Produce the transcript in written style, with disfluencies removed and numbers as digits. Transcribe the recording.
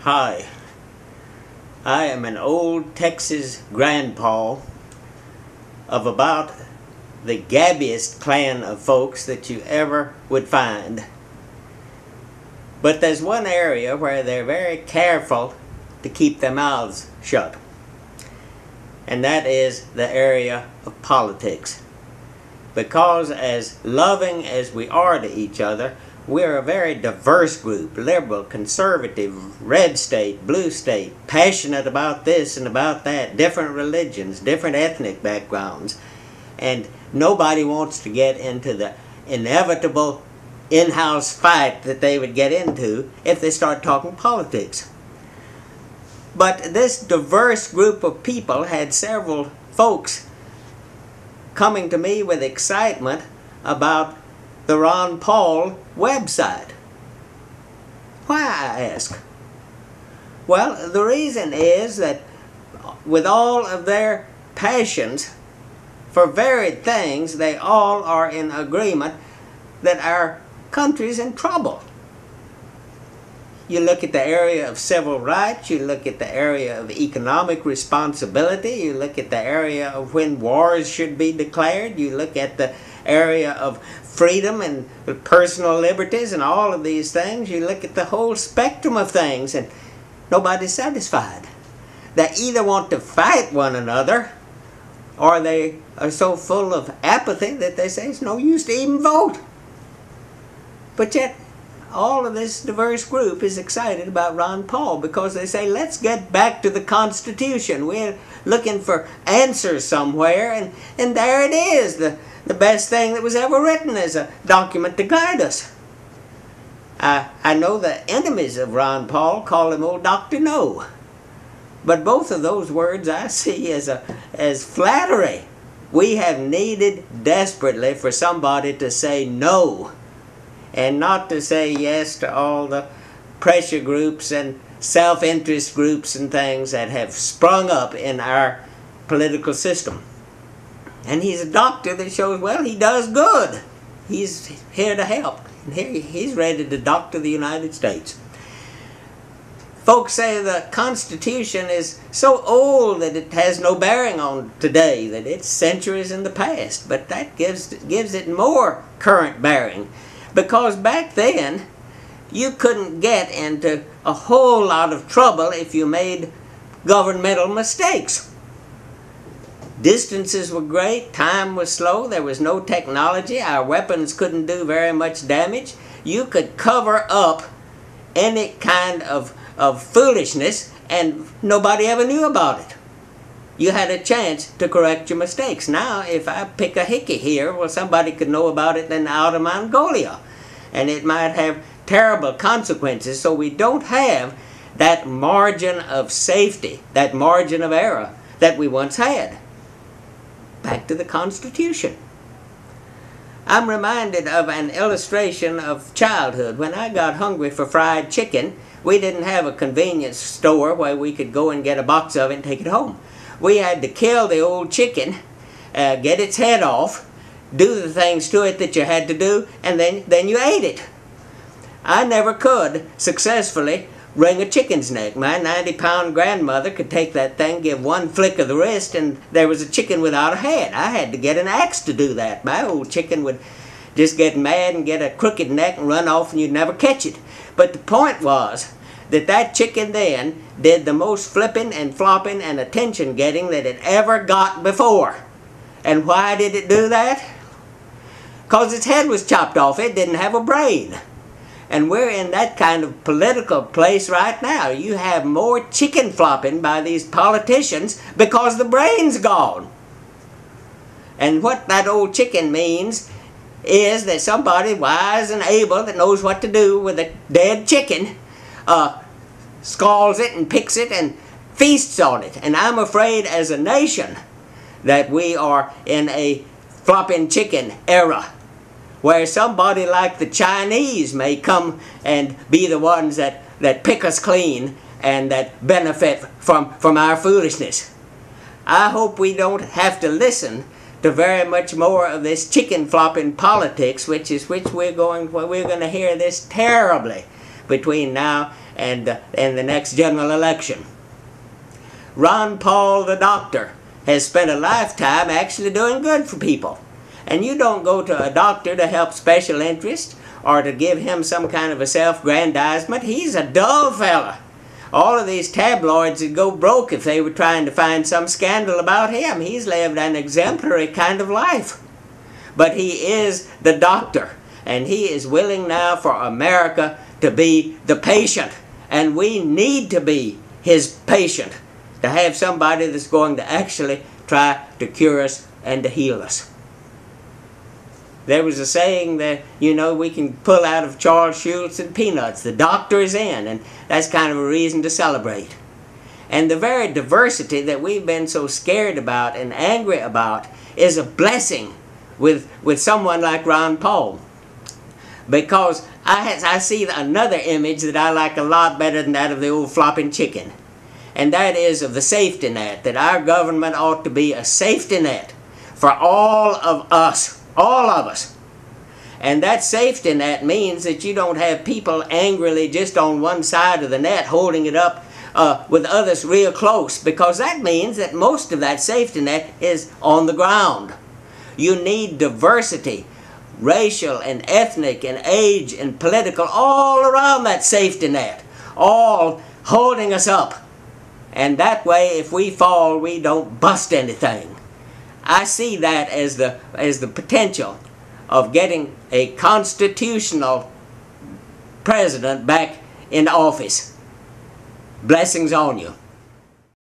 Hi, I am an old Texas grandpa of about the gabbiest clan of folks that you ever would find. But there's one area where they're very careful to keep their mouths shut, and that is the area of politics. Because as loving as we are to each other, we're a very diverse group, liberal, conservative, red state, blue state, passionate about this and about that, different religions, different ethnic backgrounds. And nobody wants to get into the inevitable in-house fight that they would get into if they start talking politics. But this diverse group of people had several folks coming to me with excitement about the Ron Paul website. Why, I ask? Well, the reason is that with all of their passions for varied things, they all are in agreement that our country's in trouble. You look at the area of civil rights, you look at the area of economic responsibility, you look at the area of when wars should be declared, you look at the area of freedom and personal liberties and all of these things. You look at the whole spectrum of things and nobody's satisfied. They either want to fight one another or they are so full of apathy that they say it's no use to even vote. But yet all of this diverse group is excited about Ron Paul because they say, let's get back to the Constitution. We're looking for answers somewhere, and there it is. The best thing that was ever written is a document to guide us. I know the enemies of Ron Paul call him old Dr. No. But both of those words I see as flattery. We have needed desperately for somebody to say no, and not to say yes to all the pressure groups and self-interest groups and things that have sprung up in our political system. And he's a doctor that shows, well, he does good. He's here to help. And here he's ready to doctor the United States. Folks say the Constitution is so old that it has no bearing on today, that it's centuries in the past. But that gives it more current bearing. Because back then, you couldn't get into a whole lot of trouble if you made governmental mistakes. Distances were great, time was slow, there was no technology, our weapons couldn't do very much damage. You could cover up any kind of foolishness and nobody ever knew about it. You had a chance to correct your mistakes. Now, if I pick a hickey here, well, somebody could know about it then out of Mongolia. And it might have terrible consequences, so we don't have that margin of safety, that margin of error that we once had. Back to the Constitution. I'm reminded of an illustration of childhood. When I got hungry for fried chicken, we didn't have a convenience store where we could go and get a box of it and take it home. We had to kill the old chicken, get its head off, do the things to it that you had to do, and then you ate it. I never could successfully wring a chicken's neck. My 90-pound grandmother could take that thing, give one flick of the wrist, and there was a chicken without a head. I had to get an axe to do that. My old chicken would just get mad and get a crooked neck and run off, and you'd never catch it. But the point was that that chicken then did the most flipping and flopping and attention getting that it ever got before. And why did it do that? Because its head was chopped off. It didn't have a brain. And we're in that kind of political place right now. You have more chicken flopping by these politicians because the brain's gone. And what that old chicken means is that somebody wise and able that knows what to do with a dead chicken scalds it and picks it and feasts on it. And I'm afraid as a nation that we are in a flopping chicken era, where somebody like the Chinese may come and be the ones that pick us clean and that benefit from our foolishness. I hope we don't have to listen to very much more of this chicken flopping politics, which we're going to hear this terribly between now and the next general election. Ron Paul, the doctor, has spent a lifetime actually doing good for people. And you don't go to a doctor to help special interest or to give him some kind of a self-grandizement. He's a dull fella. All of these tabloids would go broke if they were trying to find some scandal about him. He's lived an exemplary kind of life. But he is the doctor, and he is willing now for America to be the patient. And we need to be his patient, to have somebody that's going to actually try to cure us and to heal us. There was a saying that, you know, we can pull out of Charles Schulz and peanuts. The doctor is in, and that's kind of a reason to celebrate. And the very diversity that we've been so scared about and angry about is a blessing with someone like Ron Paul. Because I see another image that I like a lot better than that of the old flopping chicken. And that is of the safety net, that our government ought to be a safety net for all of us. All of us. And that safety net means that you don't have people angrily just on one side of the net holding it up with others real close, because that means that most of that safety net is on the ground. You need diversity, racial and ethnic and age and political, all around that safety net, all holding us up. And that way, if we fall, we don't bust anything. I see that as the potential of getting a constitutional president back in office. Blessings on you.